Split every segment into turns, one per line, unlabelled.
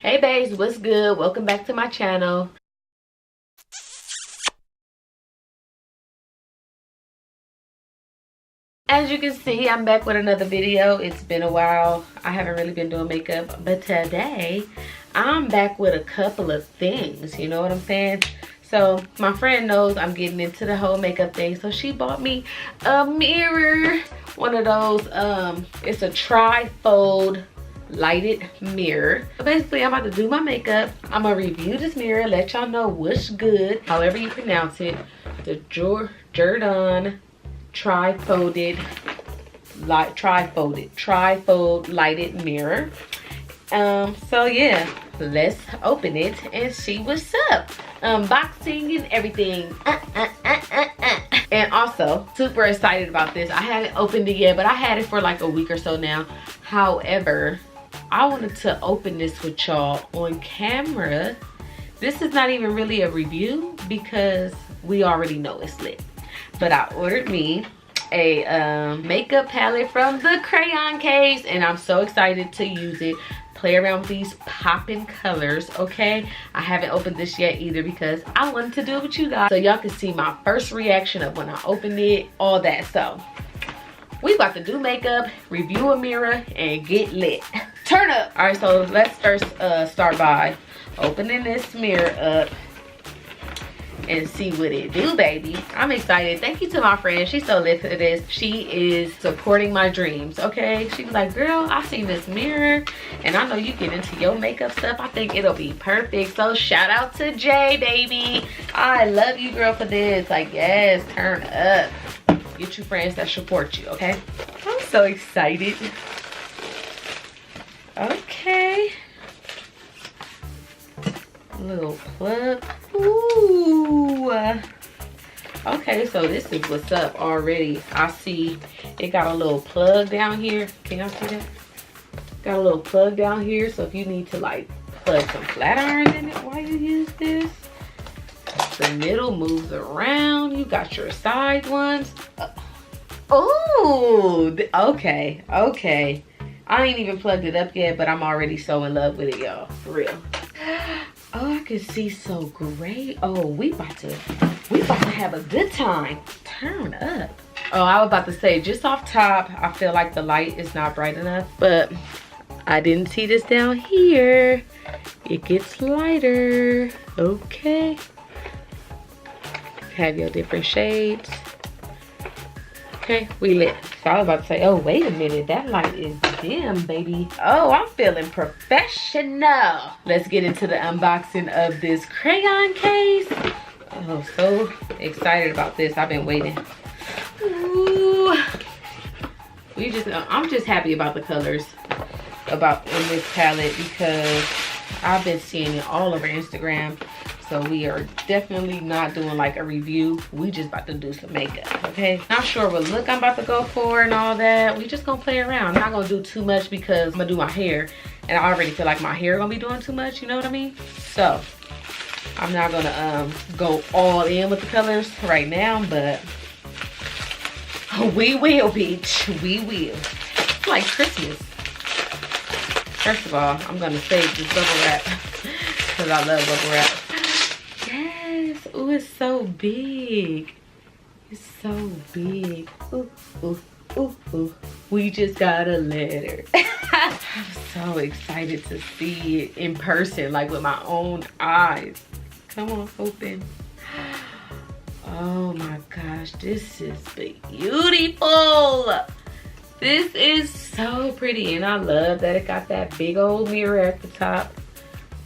Hey babes, what's good? Welcome back to my channel. As you can see, I'm back with another video. It's been a while. I haven't really been doing makeup, but today I'm back with a couple of things, you know what I'm saying? So my friend knows I'm getting into the whole makeup thing, so she bought me a mirror. One of those, it's a tri-fold lighted mirror. So basically I'm about to do my makeup. I'm gonna review this mirror, let y'all know what's good, however you pronounce it. The JERDON tri-fold lighted mirror. So yeah, let's open it and see what's up. Unboxing and everything. And also super excited about this. I haven't opened it yet, but I had it for like a week or so now. However, I wanted to open this with y'all on camera. This is not even really a review because we already know it's lit. But I ordered me a makeup palette from the CRAYON case, and I'm so excited to use it. Play around with these popping colors, okay? I haven't opened this yet either because I wanted to do it with you guys so y'all can see my first reaction of when I opened it, all that. So we about to do makeup, review a mirror, and get lit. Turn up. All right, so let's first start by opening this mirror up and see what it do, baby. I'm excited. Thank you to my friend. She's so lit for this. She is supporting my dreams, okay? She was like, girl, I seen this mirror and I know you get into your makeup stuff. I think it'll be perfect. So shout out to Jay, baby. I love you, girl, for this. Like, yes, turn up. Get your friends that support you, okay? I'm so excited. Okay. Little plug. Ooh. Okay, so this is what's up already. I see it got a little plug down here. Can y'all see that? Got a little plug down here, so if you need to like plug some flat irons in it while you use this. The middle moves around. You got your side ones. Oh, okay, okay. I ain't even plugged it up yet, but I'm already so in love with it, y'all. For real. Oh, I can see so great. Oh, we about to have a good time. Turn up. Oh, I was about to say, just off top, I feel like the light is not bright enough, but I didn't see this down here. It gets lighter. Okay. Have your different shades. Okay, we lit. So I was about to say, oh, wait a minute. That light is dim, baby. Oh, I'm feeling professional. Let's get into the unboxing of this CRAYON case. Oh, so excited about this. I've been waiting. Ooh. I'm just happy about the colors in this palette because I've been seeing it all over Instagram. So we are definitely not doing like a review. We just about to do some makeup, okay? Not sure what look I'm about to go for and all that. We just gonna play around. I'm not gonna do too much because I'm gonna do my hair. And I already feel like my hair gonna be doing too much, you know what I mean? So I'm not gonna go all in with the colors right now, but we will, bitch. We will. It's like Christmas. First of all, I'm gonna save this bubble wrap because I love bubble wrap. Yes. Oh, it's so big. It's so big. Ooh, ooh, ooh, ooh. We just got a letter. I'm so excited to see it in person, like with my own eyes. Come on, open. Oh my gosh, this is beautiful. This is so pretty, and I love that it got that big old mirror at the top.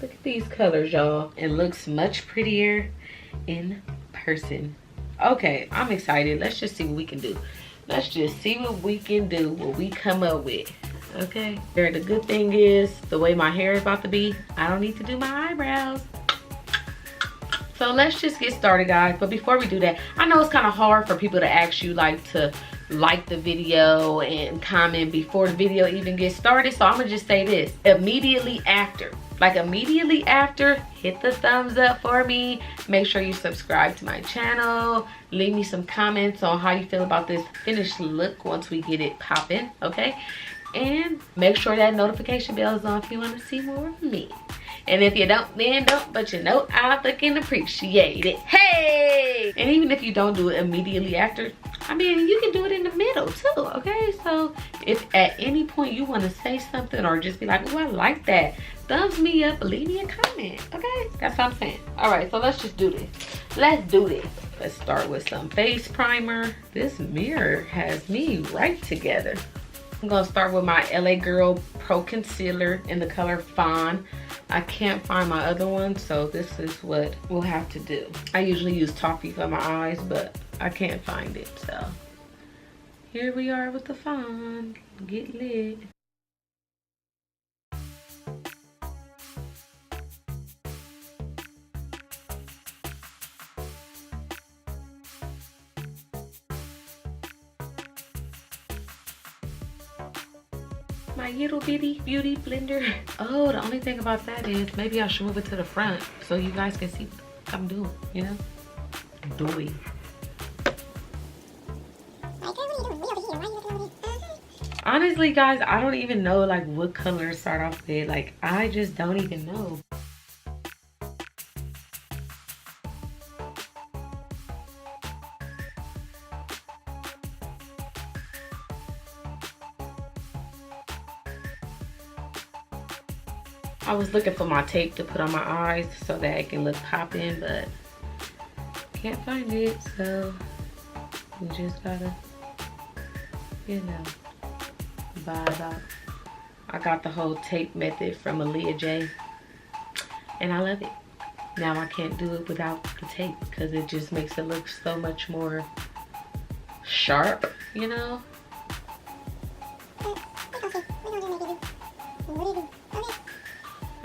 Look at these colors, y'all. It looks much prettier in person. Okay, I'm excited. Let's just see what we can do. Let's just see what we can do, what we come up with. Okay. The good thing is, the way my hair is about to be, I don't need to do my eyebrows. So let's just get started, guys. But before we do that, I know it's kind of hard for people to ask you like to like the video and comment before the video even gets started. So I'm gonna just say this. Immediately after, hit the thumbs up for me. Make sure you subscribe to my channel. Leave me some comments on how you feel about this finished look once we get it popping, okay? And make sure that notification bell is on if you want to see more of me. And if you don't, then don't. But you know I fucking appreciate it. Hey! And even if you don't do it immediately after, I mean, you can do it in the middle too, okay? So if at any point you want to say something or just be like, oh, I like that, thumbs me up, leave me a comment, okay? That's what I'm saying. All right, so let's just do this. Let's do this. Let's start with some face primer. This mirror has me right together. I'm gonna start with my LA Girl Pro Concealer in the color Fawn. I can't find my other one, so this is what we'll have to do. I usually use Toffee for my eyes, but I can't find it, so here we are with the Fawn. Get lit. My little bitty beauty blender. Oh, the only thing about that is maybe I should move it to the front so you guys can see what I'm doing, you know? Doing. Honestly, guys, I don't even know like what color to start off with. Like, I just don't even know. I was looking for my tape to put on my eyes so that it can look popping, but can't find it, so we just gotta, you know, vibe out. I got the whole tape method from Aaliyah J, and I love it. Now I can't do it without the tape because it just makes it look so much more sharp, you know?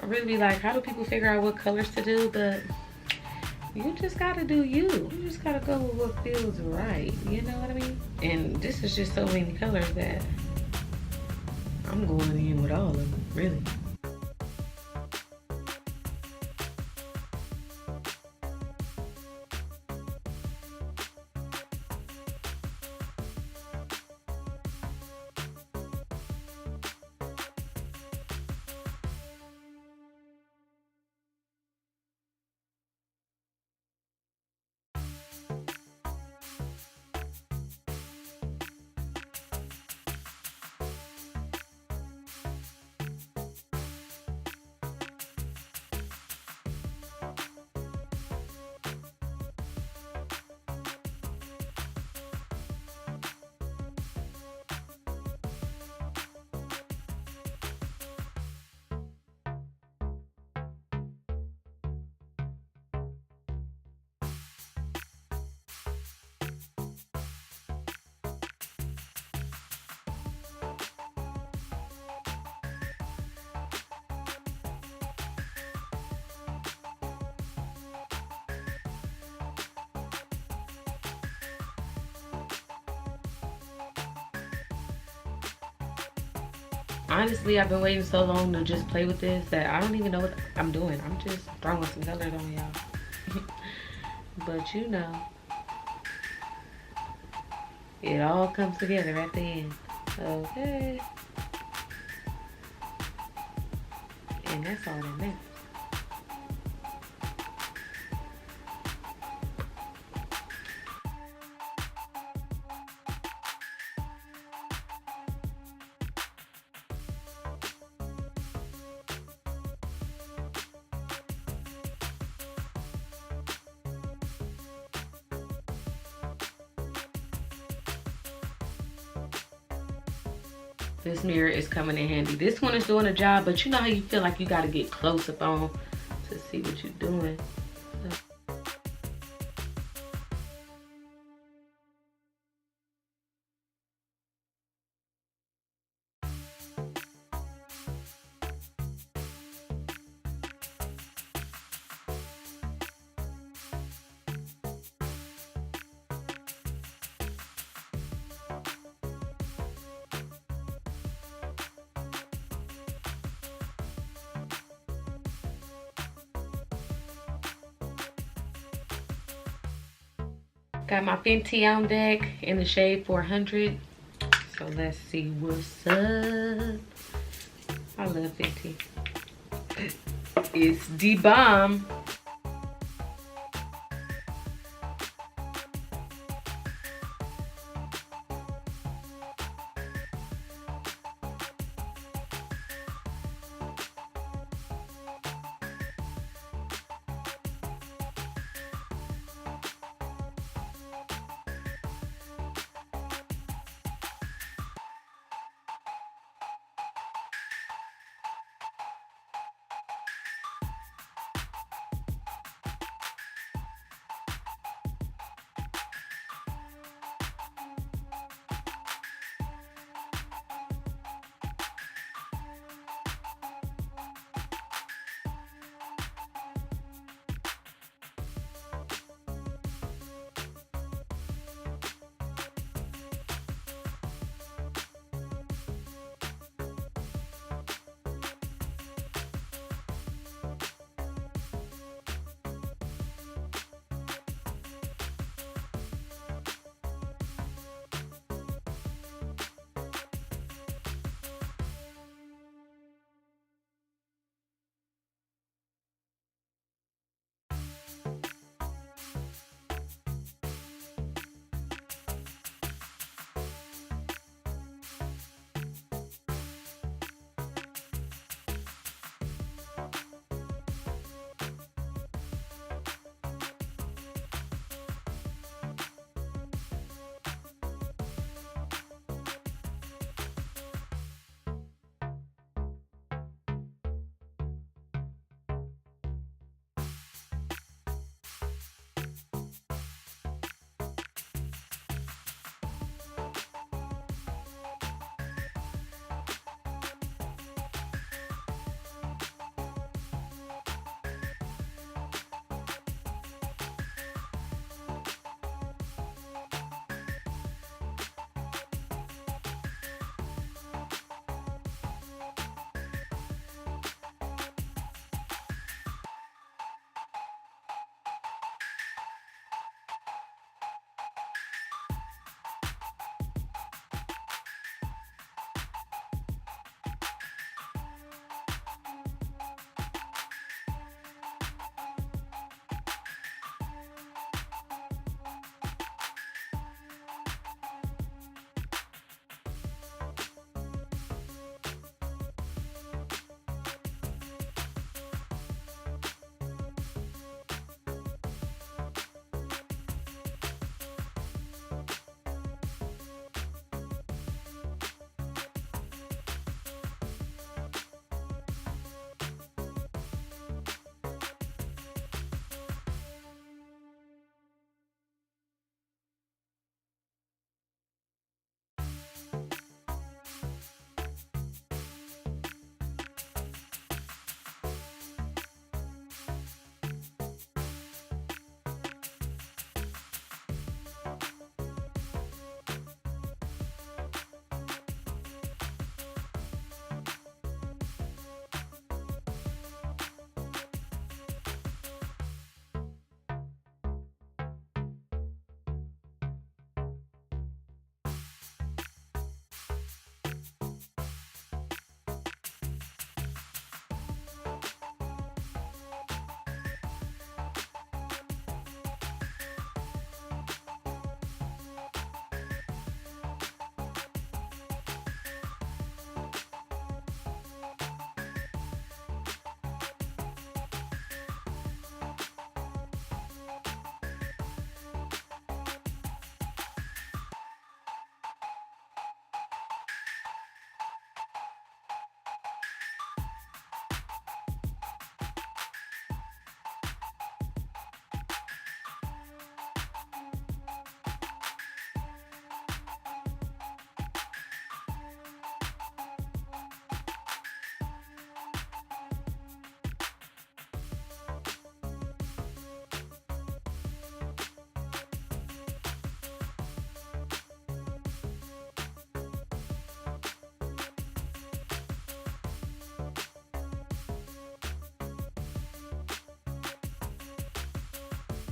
I really be like, how do people figure out what colors to do? But you just gotta do you. You just gotta go with what feels right. You know what I mean? And this is just so many colors that I'm going in with all of them, really. Honestly, I've been waiting so long to just play with this that I don't even know what I'm doing. I'm just throwing some colors on y'all. But you know, it all comes together at the end. Okay. And that's all that matters. This mirror is coming in handy. This one is doing a job, but you know how you feel like you got to get close up on to see what you're doing. Got my Fenty on deck in the shade 400. So let's see what's up. I love Fenty. It's the bomb.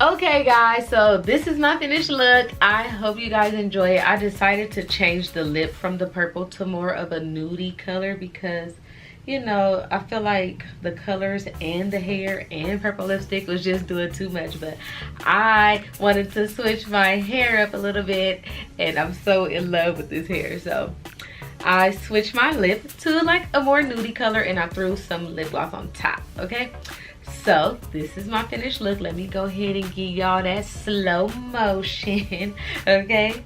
Okay guys, so this is my finished look. I hope you guys enjoy it. I decided to change the lip from the purple to more of a nudie color because, you know, I feel like the colors and the hair and purple lipstick was just doing too much, but I wanted to switch my hair up a little bit, and I'm so in love with this hair. So I switched my lip to like a more nudie color, and I threw some lip gloss on top, okay? So this is my finished look. Let me go ahead and give y'all that slow motion, okay?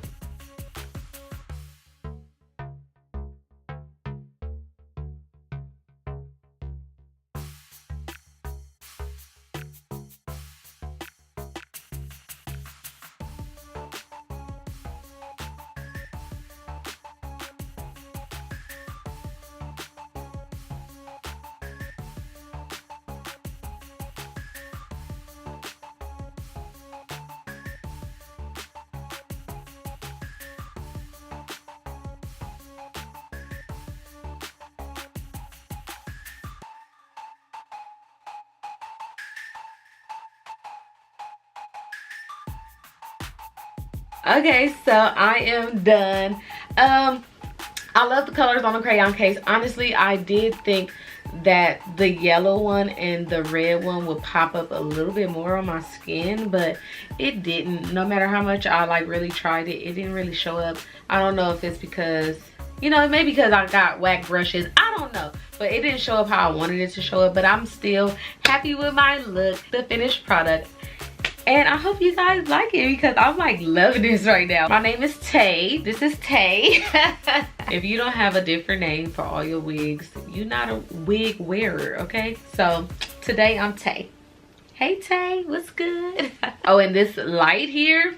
Okay, so I am done. I love the colors on the crayon case. Honestly, I did think that the yellow one and the red one would pop up a little bit more on my skin, but it didn't. No matter how much I like really tried it, it didn't really show up. I don't know if it's because, you know, maybe because I got whack brushes. I don't know, but it didn't show up how I wanted it to show up. But I'm still happy with my look, the finished product. And I hope you guys like it because I'm like loving this right now. My name is Tay. This is Tay. If you don't have a different name for all your wigs, you're not a wig wearer, okay? So today I'm Tay. Hey Tay, what's good? Oh, and this light here,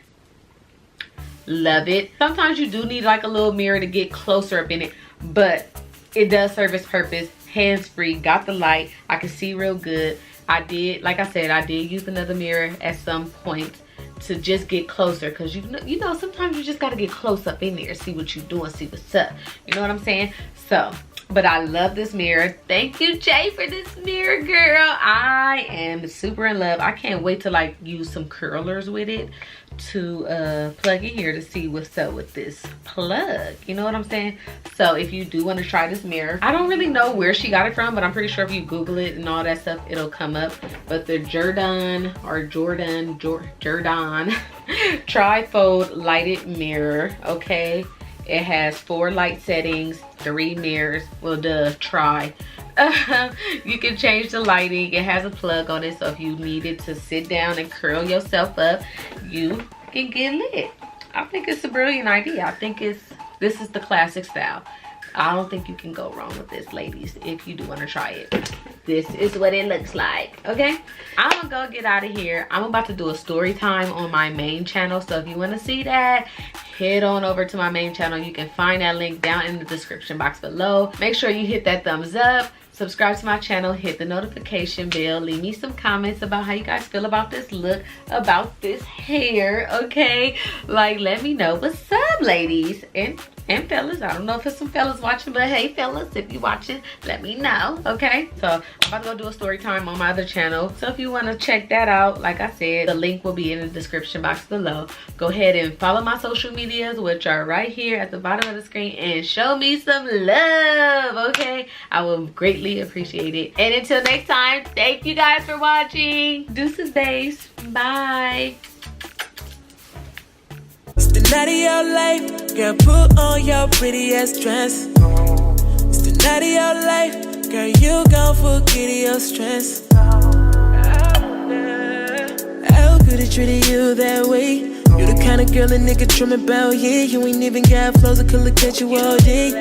love it. Sometimes you do need like a little mirror to get closer up in it, but it does serve its purpose. Hands-free, got the light. I can see real good. I did, like I said, I did use another mirror at some point to just get closer, because you know sometimes you just got to get close up in there, see what you're doing, see what's up, you know what I'm saying? So, but I love this mirror. Thank you, Jay, for this mirror, girl. I am super in love. I can't wait to like use some curlers with it to plug in here to see what's up with this plug, you know what I'm saying? So if you do want to try this mirror, I don't really know where she got it from, but I'm pretty sure if you Google it and all that stuff, it'll come up. But the JERDON trifold lighted mirror, okay? It has 4 light settings, 3 mirrors. Well, try. You can change the lighting. It has a plug on it, so if you needed to sit down and curl yourself up, you can get lit. I think it's a brilliant idea. I think this is the classic style. I don't think you can go wrong with this, ladies, if you do want to try it. This is what it looks like, okay? I'm gonna go get out of here. I'm about to do a story time on my main channel, so if you want to see that, head on over to my main channel. You can find that link down in the description box below. Make sure you hit that thumbs up, subscribe to my channel, hit the notification bell, leave me some comments about how you guys feel about this look, about this hair, okay? Like, let me know what's up, ladies and fellas. I don't know if it's some fellas watching, but hey fellas, if you watching, let me know, okay? So I'm about to go do a story time on my other channel, so if you want to check that out, like I said, the link will be in the description box below. Go ahead and follow my social medias, which are right here at the bottom of the screen, and show me some love, okay? I will greatly appreciate it. And until next time, thank you guys for watching. Deuces, babes. Bye.
It's the night of your life, girl, put on your pretty ass dress. It's the night of your life, girl, you gon' forget your stress. How could it treat you that way? You the kind of girl a nigga dreaming about, yeah. You ain't even got flows that could look at you all day.